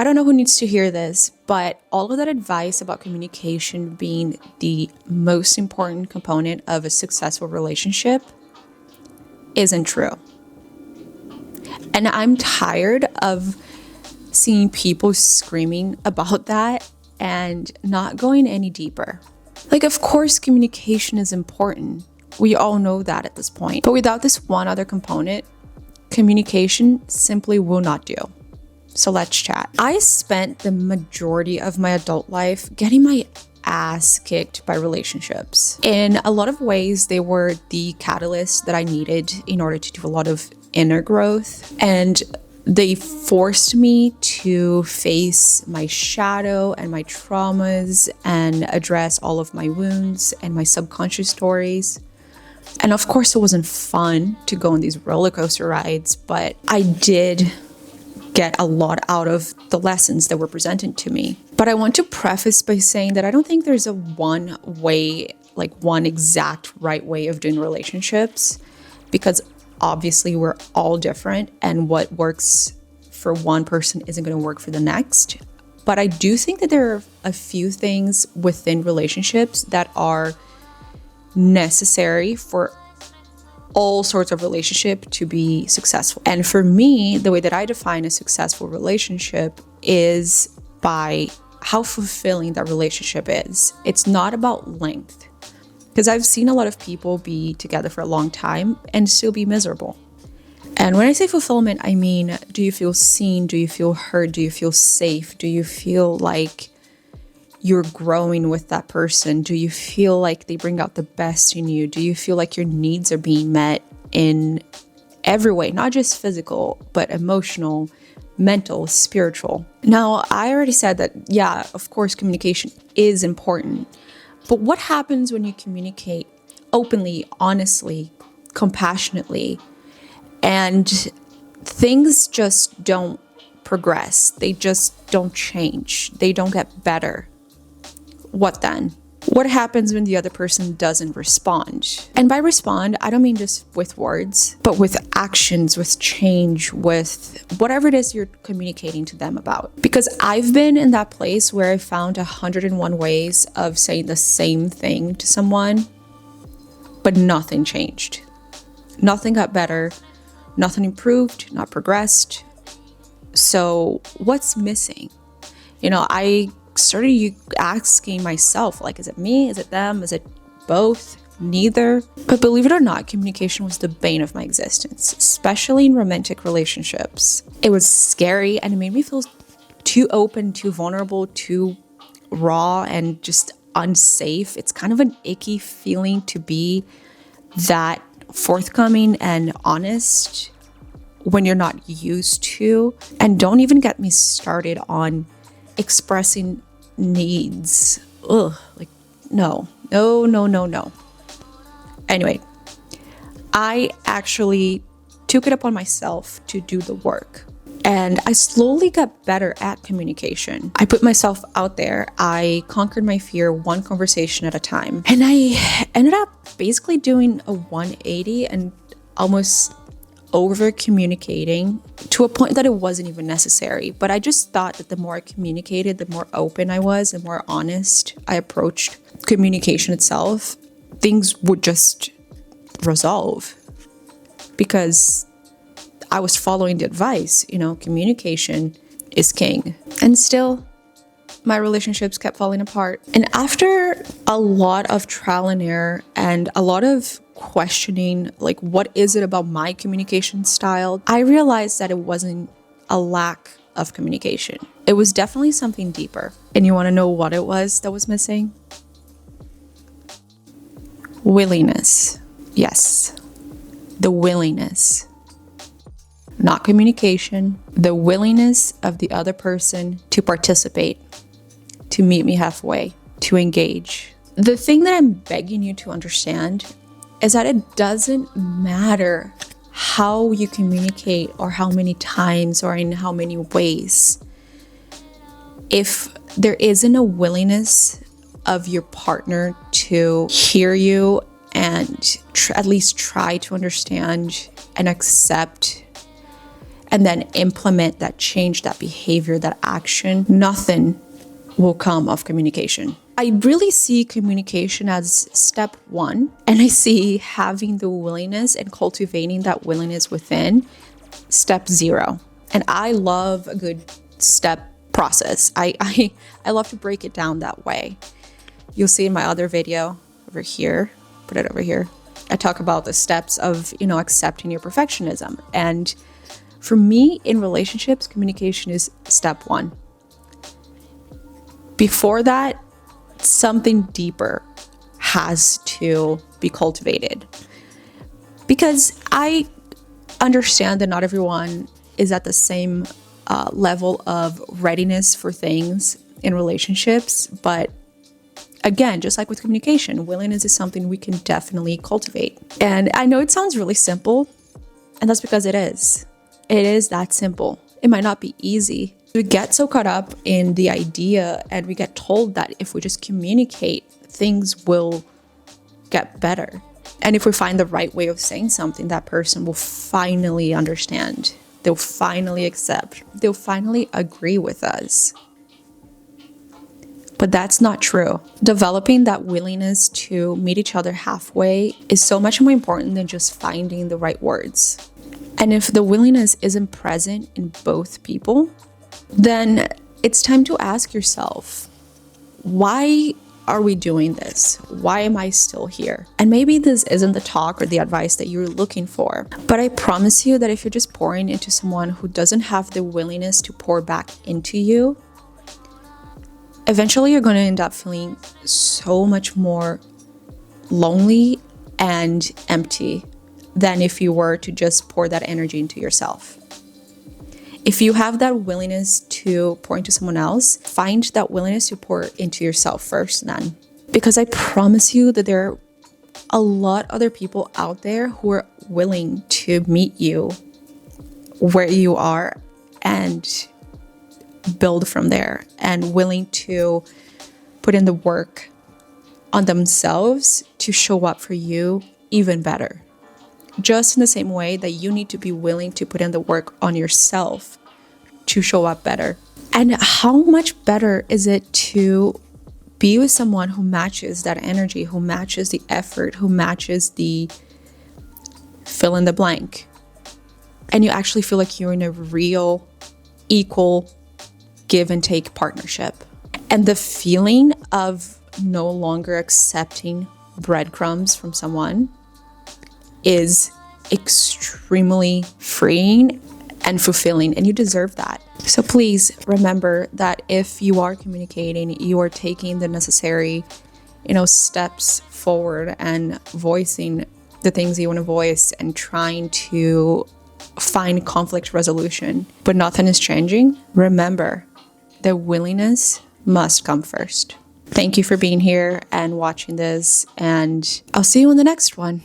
don't know who needs to hear this, but all of that advice about communication being the most important component of a successful relationship isn't true. And I'm tired of seeing people screaming about that and not going any deeper. Like, of course, communication is important. We all know that at this point. But without this one other component, communication simply will not do. So let's chat. I spent the majority of my adult life getting my ass kicked by relationships. In a lot of ways, they were the catalyst that I needed in order to do a lot of inner growth. And they forced me to face my shadow and my traumas and address all of my wounds and my subconscious stories. And of course, it wasn't fun to go on these roller coaster rides, but I did get a lot out of the lessons that were presented to me. But I want to preface by saying that I don't think there's a one way, like one exact right way of doing relationships, because obviously we're all different and what works for one person isn't going to work for the next. But I do think that there are a few things within relationships that are necessary for all sorts of relationship to be successful. And for me, the way that I define a successful relationship is by how fulfilling that relationship is. It's not about length. Because I've seen a lot of people be together for a long time and still be miserable. And when I say fulfillment, I mean, do you feel seen? Do you feel heard? Do you feel safe? Do you feel like you're growing with that person? Do you feel like they bring out the best in you? Do you feel like your needs are being met in every way, not just physical, but emotional, mental, spiritual? Now, I already said that, yeah, of course, communication is important. But what happens when you communicate openly, honestly, compassionately, and things just don't progress? They just don't change. They don't get better. What then? What happens when the other person doesn't respond? And by respond, I don't mean just with words, but with actions, with change, with whatever it is you're communicating to them about. Because I've been in that place where I found 101 ways of saying the same thing to someone, but nothing changed. Nothing got better, nothing improved, not progressed. So what's missing? I started asking myself, like, is it me? Is it them? Is it both? Neither? But believe it or not, communication was the bane of my existence, especially in romantic relationships. It was scary and it made me feel too open, too vulnerable, too raw, and just unsafe. It's kind of an icky feeling to be that forthcoming and honest when you're not used to. And don't even get me started on expressing needs. No. Anyway, I actually took it upon myself to do the work. And I slowly got better at communication. I put myself out there. I conquered my fear one conversation at a time. And I ended up basically doing a 180 and almost over communicating to a point that it wasn't even necessary. But I just thought that the more I communicated, the more open I was, the more honest I approached communication itself, things would just resolve because I was following the advice. Communication is king. And still, my relationships kept falling apart. And after a lot of trial and error and a lot of questioning, like, what is it about my communication style, I realized that it wasn't a lack of communication. It was definitely something deeper. And you want to know what it was that was missing? Willingness. Yes, the willingness. Not communication, the willingness of the other person to participate, to meet me halfway, to engage. The thing that I'm begging you to understand is that it doesn't matter how you communicate or how many times or in how many ways. If there isn't a willingness of your partner to hear you and at least try to understand and accept and then implement that change, that behavior, that action, nothing will come of communication. I really see communication as step one, and I see having the willingness and cultivating that willingness within step zero. And I love a good step process. I love to break it down that way. You'll see in my other video over here, put it over here, I talk about the steps of, accepting your perfectionism. And for me, in relationships, communication is step one. Before that, something deeper has to be cultivated. Because I understand that not everyone is at the same level of readiness for things in relationships. But again, just like with communication, willingness is something we can definitely cultivate. And I know it sounds really simple, and that's because it is. It is that simple. It might not be easy. We get so caught up in the idea, and we get told that if we just communicate, things will get better. And if we find the right way of saying something, that person will finally understand. They'll finally accept. They'll finally agree with us. But that's not true. Developing that willingness to meet each other halfway is so much more important than just finding the right words. And if the willingness isn't present in both people, then it's time to ask yourself, why are we doing this? Why am I still here? And maybe this isn't the talk or the advice that you're looking for, but I promise you that if you're just pouring into someone who doesn't have the willingness to pour back into you, eventually you're going to end up feeling so much more lonely and empty than if you were to just pour that energy into yourself. If you have that willingness to pour into someone else, find that willingness to pour into yourself first then. Because I promise you that there are a lot other people out there who are willing to meet you where you are and build from there, and willing to put in the work on themselves to show up for you even better. Just in the same way that you need to be willing to put in the work on yourself to show up better. And how much better is it to be with someone who matches that energy, who matches the effort, who matches the fill in the blank, and you actually feel like you're in a real, equal, give and take partnership. And the feeling of no longer accepting breadcrumbs from someone is extremely freeing and fulfilling, and you deserve that. So please remember that if you are communicating, you are taking the necessary, steps forward and voicing the things you want to voice and trying to find conflict resolution, but nothing is changing. Remember, the willingness must come first. Thank you for being here and watching this, and I'll see you in the next one.